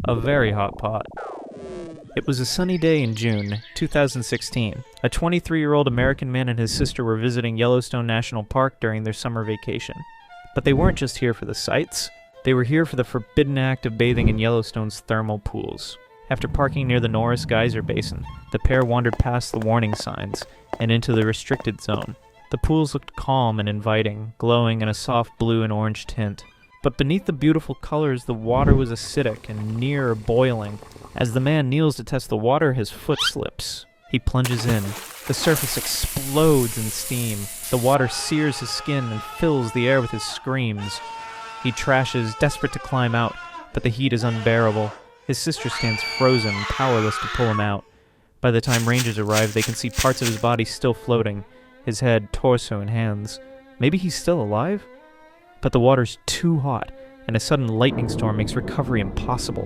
A very hot pot. It was a sunny day in June 2016. A 23-year-old American man and his sister were visiting Yellowstone National Park during their summer vacation. But they weren't just here for the sights. They were here for the forbidden act of bathing in Yellowstone's thermal pools. After parking near the Norris Geyser Basin, the pair wandered past the warning signs and into the restricted zone. The pools looked calm and inviting, glowing in a soft blue and orange tint. But beneath the beautiful colors, the water was acidic and near boiling. As the man kneels to test the water, his foot slips. He plunges in. The surface explodes in steam. The water sears his skin and fills the air with his screams. He trashes, desperate to climb out, but the heat is unbearable. His sister stands frozen, powerless to pull him out. By the time rangers arrive, they can see parts of his body still floating. His head, torso, and hands. Maybe he's still alive? But the water's too hot, and a sudden lightning storm makes recovery impossible.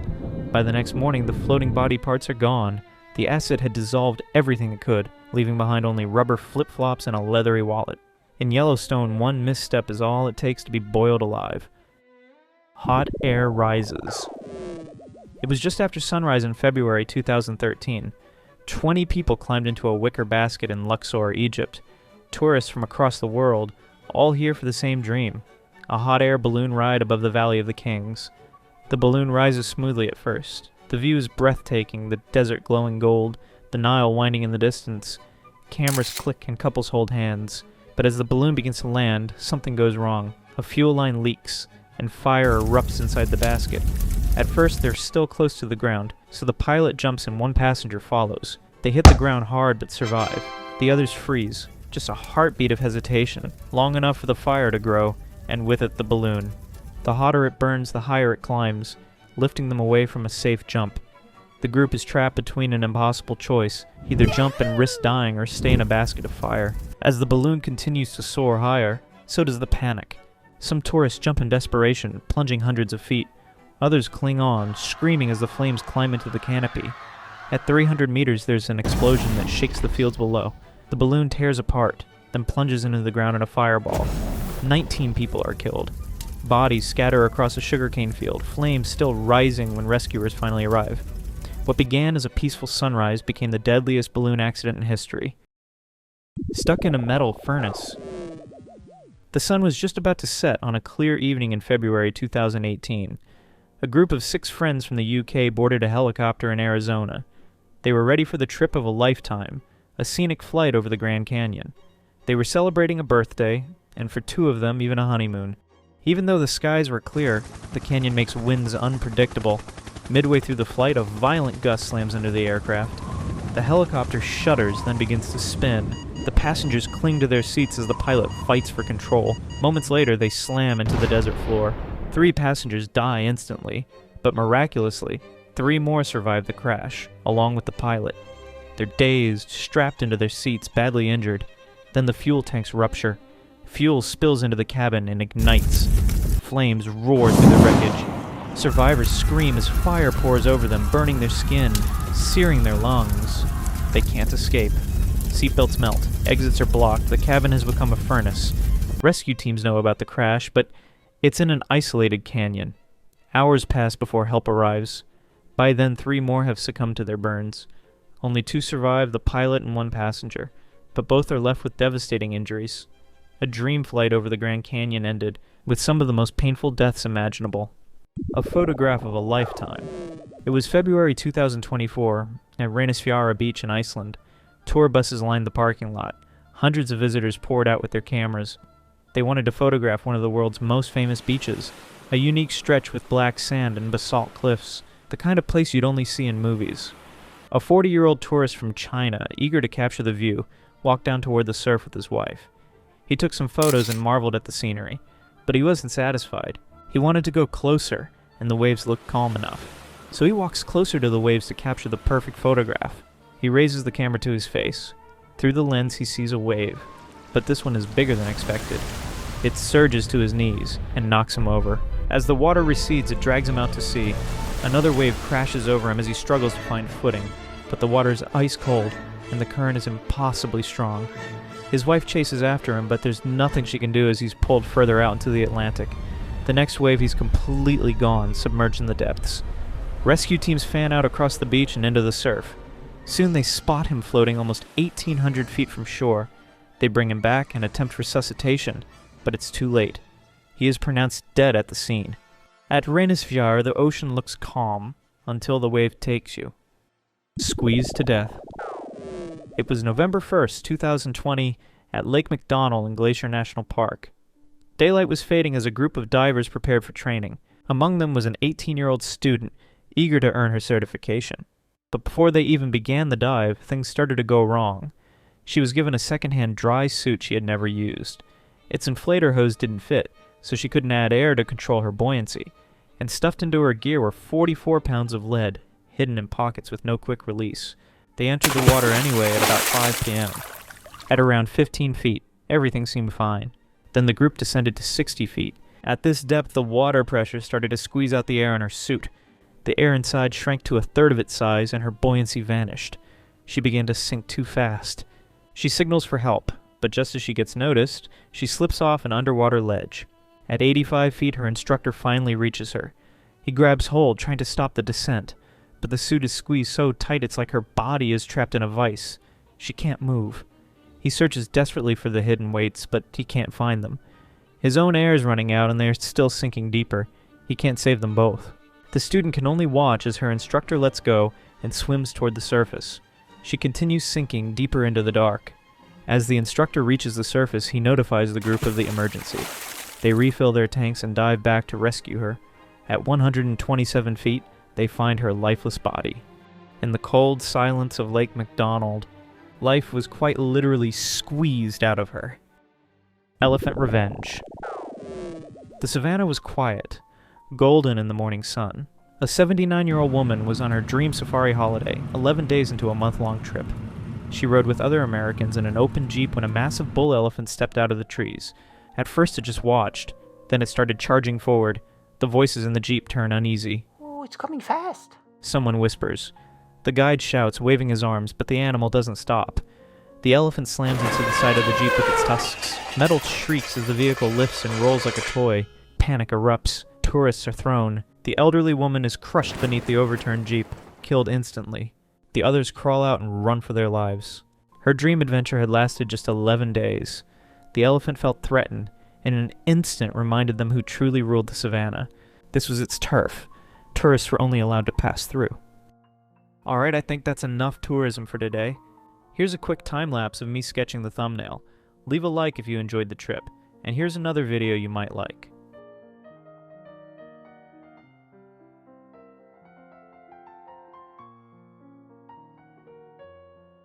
By the next morning, the floating body parts are gone. The acid had dissolved everything it could, leaving behind only rubber flip-flops and a leathery wallet. In Yellowstone, one misstep is all it takes to be boiled alive. Hot air rises. It was just after sunrise in February 2013. 20 people climbed into a wicker basket in Luxor, Egypt. Tourists from across the world, all here for the same dream. A hot air balloon ride above the Valley of the Kings. The balloon rises smoothly at first. The view is breathtaking, the desert glowing gold, the Nile winding in the distance. Cameras click and couples hold hands. But as the balloon begins to land, something goes wrong. A fuel line leaks, and fire erupts inside the basket. At first, they're still close to the ground, so the pilot jumps and one passenger follows. They hit the ground hard but survive. The others freeze. Just a heartbeat of hesitation, long enough for the fire to grow, and with it the balloon. The hotter it burns, the higher it climbs, lifting them away from a safe jump. The group is trapped between an impossible choice, either jump and risk dying or stay in a basket of fire. As the balloon continues to soar higher, so does the panic. Some tourists jump in desperation, plunging hundreds of feet. Others cling on, screaming as the flames climb into the canopy. At 300 meters, there's an explosion that shakes the fields below. The balloon tears apart, then plunges into the ground in a fireball. 19 people are killed. Bodies scatter across a sugarcane field, flames still rising when rescuers finally arrive. What began as a peaceful sunrise became the deadliest balloon accident in history. Stuck in a metal furnace. The sun was just about to set on a clear evening in February 2018. A group of 6 friends from the UK boarded a helicopter in Arizona. They were ready for the trip of a lifetime, a scenic flight over the Grand Canyon. They were celebrating a birthday, and for 2 of them, even a honeymoon. Even though the skies were clear, the canyon makes winds unpredictable. Midway through the flight, a violent gust slams into the aircraft. The helicopter shudders, then begins to spin. The passengers cling to their seats as the pilot fights for control. Moments later, they slam into the desert floor. 3 passengers die instantly, but miraculously, 3 more survive the crash, along with the pilot. They're dazed, strapped into their seats, badly injured. Then the fuel tanks rupture. Fuel spills into the cabin and ignites. Flames roar through the wreckage. Survivors scream as fire pours over them, burning their skin, searing their lungs. They can't escape. Seatbelts melt. Exits are blocked. The cabin has become a furnace. Rescue teams know about the crash, but it's in an isolated canyon. Hours pass before help arrives. By then, 3 more have succumbed to their burns. Only 2 survive, the pilot and 1 passenger, but both are left with devastating injuries. A dream flight over the Grand Canyon ended, with some of the most painful deaths imaginable. A photograph of a lifetime. It was February 2024 at Reynisfjara Beach in Iceland. Tour buses lined the parking lot. Hundreds of visitors poured out with their cameras. They wanted to photograph one of the world's most famous beaches, a unique stretch with black sand and basalt cliffs, the kind of place you'd only see in movies. A 40-year-old tourist from China, eager to capture the view, walked down toward the surf with his wife. He took some photos and marveled at the scenery, but he wasn't satisfied. He wanted to go closer, and the waves looked calm enough. So he walks closer to the waves to capture the perfect photograph. He raises the camera to his face. Through the lens, he sees a wave, but this one is bigger than expected. It surges to his knees and knocks him over. As the water recedes, it drags him out to sea. Another wave crashes over him as he struggles to find footing, but the water is ice cold, and the current is impossibly strong. His wife chases after him, but there's nothing she can do as he's pulled further out into the Atlantic. The next wave, he's completely gone, submerged in the depths. Rescue teams fan out across the beach and into the surf. Soon they spot him floating almost 1,800 feet from shore. They bring him back and attempt resuscitation, but it's too late. He is pronounced dead at the scene. At Reynisfjord, the ocean looks calm until the wave takes you. Squeezed to death. It was November 1st, 2020, at Lake McDonald in Glacier National Park. Daylight was fading as a group of divers prepared for training. Among them was an 18-year-old student, eager to earn her certification. But before they even began the dive, things started to go wrong. She was given a second-hand dry suit she had never used. Its inflator hose didn't fit, so she couldn't add air to control her buoyancy. And stuffed into her gear were 44 pounds of lead, hidden in pockets with no quick release. They entered the water anyway at about 5 p.m. At around 15 feet, everything seemed fine. Then the group descended to 60 feet. At this depth, the water pressure started to squeeze out the air in her suit. The air inside shrank to a third of its size, and her buoyancy vanished. She began to sink too fast. She signals for help, but just as she gets noticed, she slips off an underwater ledge. At 85 feet, her instructor finally reaches her. He grabs hold, trying to stop the descent, but the suit is squeezed so tight it's like her body is trapped in a vice. She can't move. He searches desperately for the hidden weights, but he can't find them. His own air is running out, and they are still sinking deeper. He can't save them both. The student can only watch as her instructor lets go and swims toward the surface. She continues sinking deeper into the dark. As the instructor reaches the surface, he notifies the group of the emergency. They refill their tanks and dive back to rescue her. At 127 feet, they find her lifeless body. In the cold silence of Lake McDonald, life was quite literally squeezed out of her. Elephant revenge. The savannah was quiet, golden in the morning sun. A 79-year-old woman was on her dream safari holiday, 11 days into a month-long trip. She rode with other Americans in an open jeep when a massive bull elephant stepped out of the trees. At first it just watched, then it started charging forward. The voices in the jeep turn uneasy. "Oh, it's coming fast." Someone whispers. The guide shouts, waving his arms, but the animal doesn't stop. The elephant slams into the side of the jeep with its tusks. Metal shrieks as the vehicle lifts and rolls like a toy. Panic erupts. Tourists are thrown. The elderly woman is crushed beneath the overturned jeep, killed instantly. The others crawl out and run for their lives. Her dream adventure had lasted just 11 days. The elephant felt threatened, and in an instant reminded them who truly ruled the savannah. This was its turf. Tourists were only allowed to pass through. Alright, I think that's enough tourism for today. Here's a quick time-lapse of me sketching the thumbnail. Leave a like if you enjoyed the trip, and here's another video you might like.